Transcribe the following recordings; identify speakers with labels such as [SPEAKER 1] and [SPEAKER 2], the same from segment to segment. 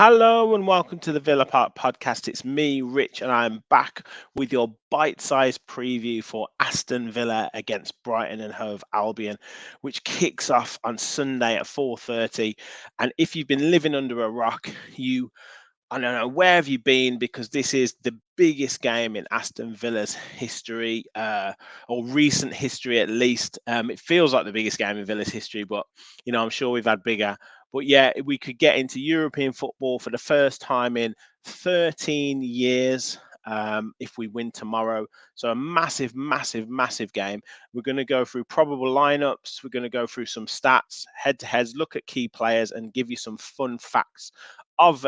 [SPEAKER 1] Hello and welcome to the Villa Park podcast. It's me, Rich, and I'm back with your bite-sized preview for Aston Villa against Brighton and Hove Albion, which kicks off on Sunday at 4:30. And if you've been living under a rock, I don't know, where have you been? Because this is the biggest game in Aston Villa's history, or recent history at least. It feels like the biggest game in Villa's history, but I'm sure we've had bigger. But yeah, we could get into European football for the first time in 13 years if we win tomorrow. So a massive, massive, massive game. We're going to go through probable lineups. We're going to go through some stats, head-to-heads, look at key players, and give you some fun facts of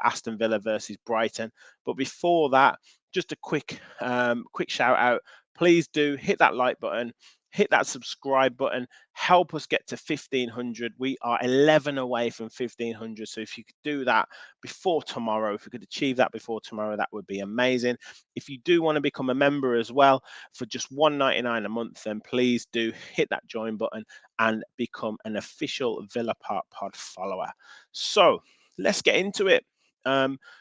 [SPEAKER 1] Aston Villa versus Brighton. But before that, just a quick shout out. Please do hit that like button, hit that subscribe button. Help us get to 1,500. We are 11 away from 1,500. So if you could do that before tomorrow, if we could achieve that before tomorrow, that would be amazing. If you do want to become a member as well for just $1.99 a month, then please do hit that join button and become an official Villa Park Pod follower. So let's get into it.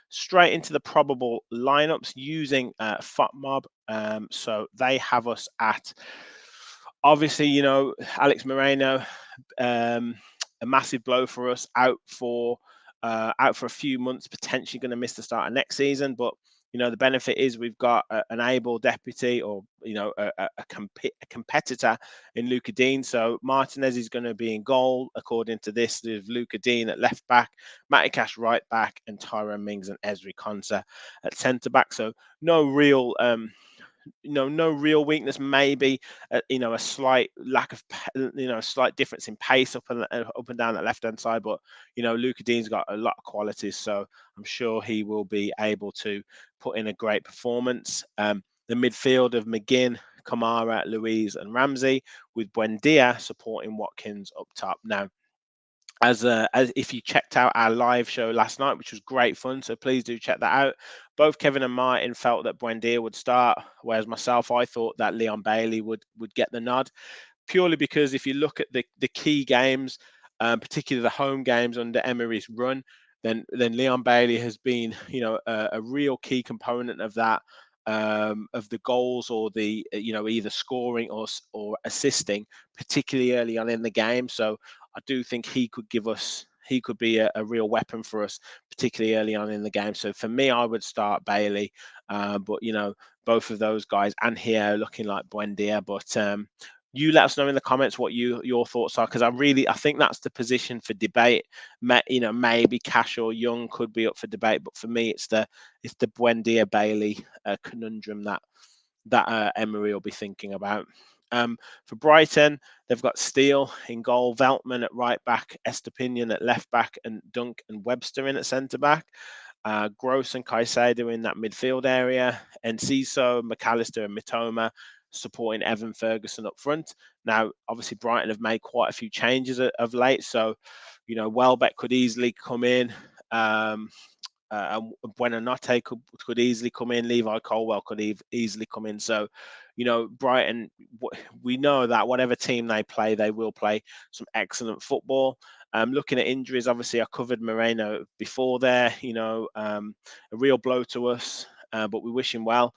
[SPEAKER 1] Straight into the probable lineups using FOTMob. So they have us at, obviously, Alex Moreno, um, a massive blow for us, out for a few months, potentially going to miss the start of next season. But the benefit is we've got an able deputy, or a competitor in Luca Dean. So Martinez is going to be in goal according to this, with Luca Dean at left back, Matty Cash right back, and Tyrone Mings and Ezri Konsa at centre back. So no real no real weakness. Maybe a slight lack of a slight difference in pace up and down that left hand side. But Luca Dean's got a lot of qualities, so I'm sure he will be able to put in a great performance. The midfield of McGinn, Kamara, Louise, and Ramsey, with Buendia supporting Watkins up top. Now, as if you checked out our live show last night, which was great fun, so please do check that out. Both Kevin and Martin felt that Buendia would start, whereas myself, I thought that Leon Bailey would get the nod, purely because if you look at the key games, particularly the home games under Emery's run, then Leon Bailey has been a real key component of that. Of the goals, or the either scoring or assisting, particularly early on in the game. So I do think he could be a real weapon for us, particularly early on in the game. So for me, I would start Bailey, but both of those guys and here looking like Buendia. But you let us know in the comments what your thoughts are, because I think that's the position for debate. Maybe Cash or Young could be up for debate, but for me, it's the Buendia Bailey conundrum that Emery will be thinking about. For Brighton, they've got Steele in goal, Veltman at right back, Estepinian at left back, and Dunk and Webster in at centre back. Gross and Caicedo in that midfield area, Enciso, McAllister, and Mitoma supporting Evan Ferguson up front. Now, obviously, Brighton have made quite a few changes of late, so Welbeck could easily come in. Buenanote could easily come in. Levi Colwell could easily come in. So, Brighton, we know that whatever team they play, they will play some excellent football. Looking at injuries, obviously, I covered Moreno before there. A real blow to us, but we wish him well.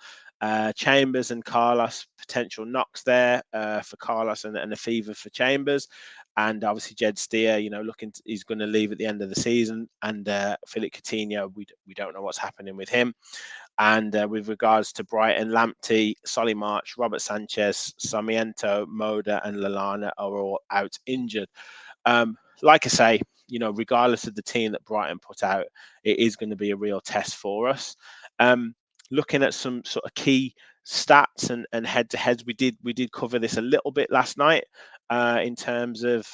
[SPEAKER 1] Chambers and Carlos, potential knocks there for Carlos, and a fever for Chambers. And obviously Jed Steer, he's going to leave at the end of the season. And Philip Coutinho, we don't know what's happening with him. And with regards to Brighton, Lamptey, Solly March, Robert Sanchez, Sarmiento, Moda, and Lallana are all out injured. Like I say, regardless of the team that Brighton put out, it is going to be a real test for us. Looking at some sort of key stats and head-to-heads, we did cover this a little bit last night in terms of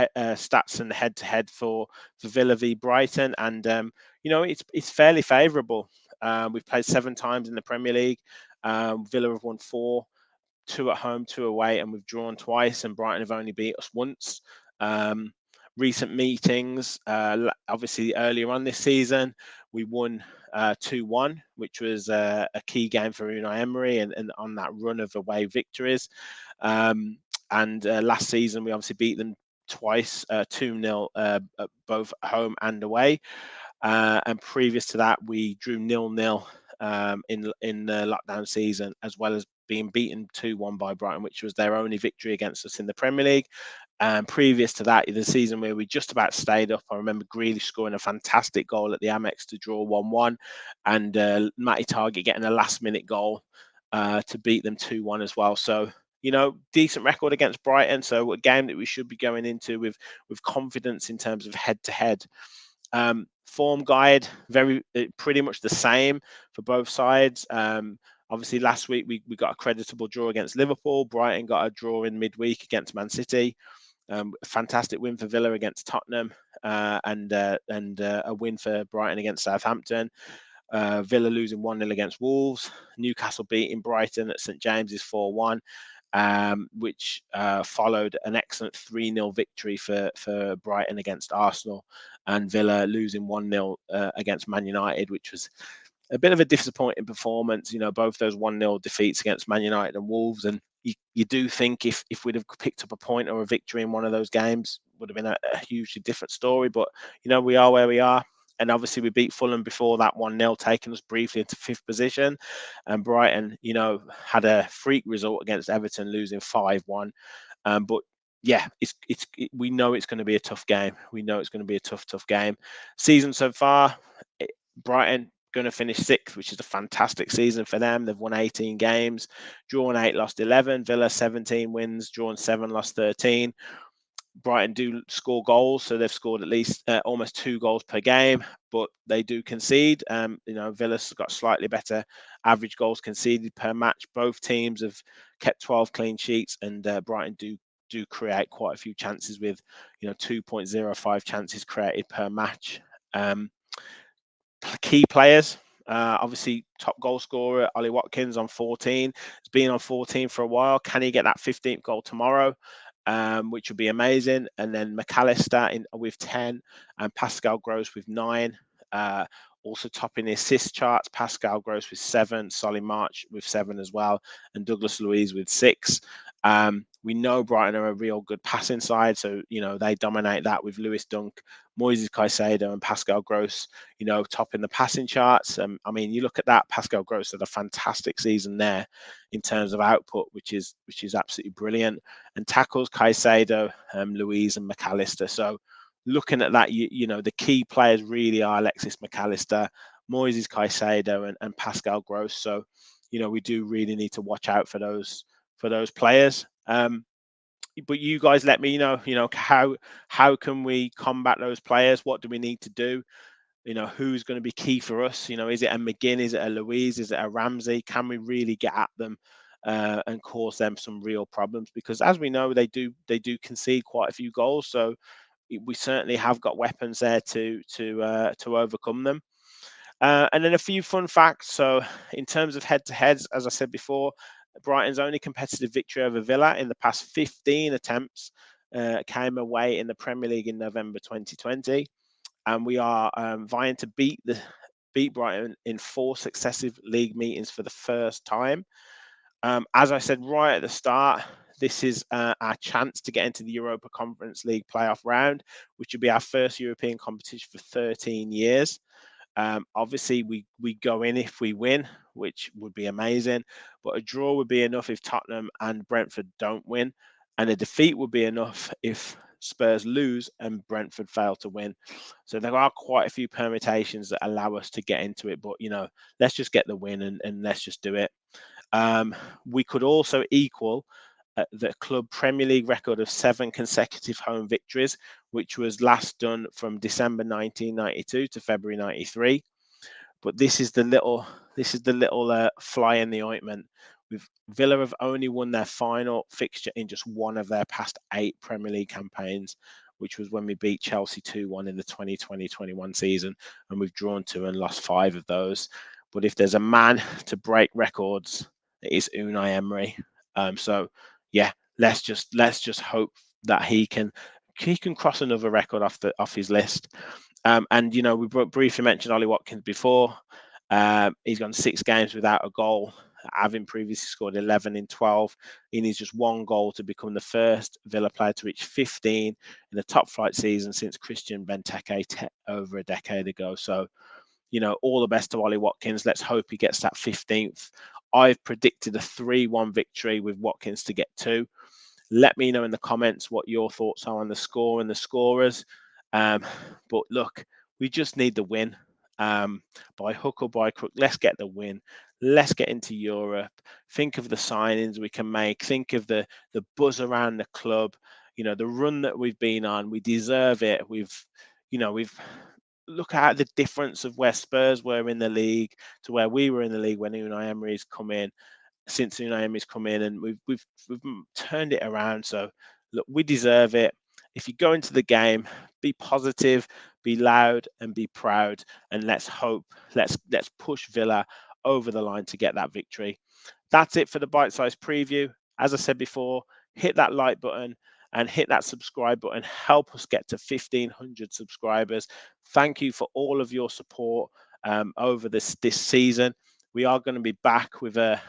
[SPEAKER 1] stats and head-to-head for Villa v Brighton, and it's fairly favourable. We've played 7 times in the Premier League. Villa have won 4, 2 at home, 2 away, and we've drawn twice, and Brighton have only beat us once. Recent meetings, obviously earlier on this season, we won 2-1, which was a key game for Unai Emery, and on that run of away victories. And last season, we obviously beat them twice, 2-0, both home and away. And previous to that, we drew 0-0 in the lockdown season, as well as being beaten 2-1 by Brighton, which was their only victory against us in the Premier League. And previous to that, the season where we just about stayed up, I remember Grealish scoring a fantastic goal at the Amex to draw 1-1, and Matty Target getting a last-minute goal to beat them 2-1 as well. So, decent record against Brighton. So a game that we should be going into with confidence in terms of head-to-head. Form guide, pretty much the same for both sides. Obviously, last week we got a creditable draw against Liverpool. Brighton got a draw in midweek against Man City. A fantastic win for Villa against Tottenham, and a win for Brighton against Southampton. Villa losing 1-0 against Wolves. Newcastle beating Brighton at St James's 4-1. Which followed an excellent 3-0 victory for Brighton against Arsenal, and Villa losing 1-0 against Man United, which was a bit of a disappointing performance. Both those 1-0 defeats against Man United and Wolves, and you do think if we'd have picked up a point or a victory in one of those games, would have been a hugely different story. But we are where we are. And obviously we beat Fulham before that 1-0, taking us briefly into fifth position. And Brighton, had a freak result against Everton, losing 5-1. But yeah, we know it's going to be a tough game. We know it's going to be a tough game. Season so far, Brighton going to finish sixth, which is a fantastic season for them. They've won 18 games, drawn 8, lost 11. Villa 17 wins, drawn 7, lost 13. Brighton do score goals, so they've scored at least almost 2 goals per game, but they do concede. Villa's got slightly better average goals conceded per match. Both teams have kept 12 clean sheets, and Brighton do create quite a few chances with 2.05 chances created per match. Key players, obviously top goal scorer Ollie Watkins on 14. He's been on 14 for a while. Can he get that 15th goal tomorrow? Which would be amazing. And then McAllister with 10, and Pascal Gross with 9. Also topping the assist charts, Pascal Gross with 7, Solly March with 7 as well, and Douglas Luiz with 6. We know Brighton are a real good passing side, so they dominate that with Lewis Dunk, Moises Caicedo, and Pascal Gross, topping the passing charts. You look at that, Pascal Gross had a fantastic season there in terms of output, which is absolutely brilliant. And tackles, Caicedo, Luiz, and McAllister. So looking at that, the key players really are Alexis McAllister, Moises Caicedo, and Pascal Gross. So we do really need to watch out for those players. But you guys let me know, how can we combat those players? What do we need to do? Who's going to be key for us? Is it a McGinn? Is it a Louise? Is it a Ramsey? Can we really get at them and cause them some real problems? Because as we know, they do concede quite a few goals. So we certainly have got weapons there to overcome them. And then a few fun facts. So in terms of head-to-heads, as I said before, Brighton's only competitive victory over Villa in the past 15 attempts came away in the Premier League in November 2020. And we are vying to beat Brighton in 4 successive league meetings for the first time. As I said right at the start, this is our chance to get into the Europa Conference League playoff round, which will be our first European competition for 13 years. Obviously, we go in if we win, which would be amazing, but a draw would be enough if Tottenham and Brentford don't win, and a defeat would be enough if Spurs lose and Brentford fail to win. So there are quite a few permutations that allow us to get into it, but let's just get the win and let's just do it. We could also equal the club Premier League record of 7 consecutive home victories, which was last done from December 1992 to February 93. But this is the little fly in the ointment. Villa have only won their final fixture in just one of their past 8 Premier League campaigns, which was when we beat Chelsea 2-1 in the 2020-21 season, and we've drawn 2 and lost 5 of those. But if there's a man to break records, it is Unai Emery. So yeah, let's just hope that he can cross another record off his list. And we briefly mentioned Ollie Watkins before. He's gone 6 games without a goal having previously scored 11 in 12. He needs just one goal to become the first Villa player to reach 15 in a top flight season since Christian Benteke over a decade ago. So, all the best to Ollie Watkins. Let's hope he gets that 15th. I've predicted a 3-1 victory with Watkins to get 2. Let me know in the comments what your thoughts are on the score and the scorers. But look, we just need the win. By hook or by crook, let's get the win. Let's get into Europe. Think of the signings we can make. Think of the buzz around the club. The run that we've been on. We deserve it. We've look at the difference of where Spurs were in the league to where we were in the league when Unai Emery's come in. Since Unai Emery's come in, and we've turned it around. So look, we deserve it. If you go into the game, be positive, be loud, and be proud, and let's hope. Let's push Villa over the line to get that victory. That's it for the bite-sized preview. As I said before, hit that like button and hit that subscribe button. Help us get to 1,500 subscribers. Thank you for all of your support over this season. We are going to be back with a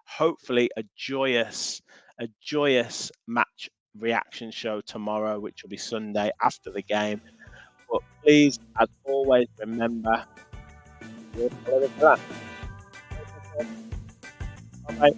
[SPEAKER 1] hopefully a joyous match reaction show tomorrow, which will be Sunday after the game. But please, as always, remember, you're the Villa. Bye.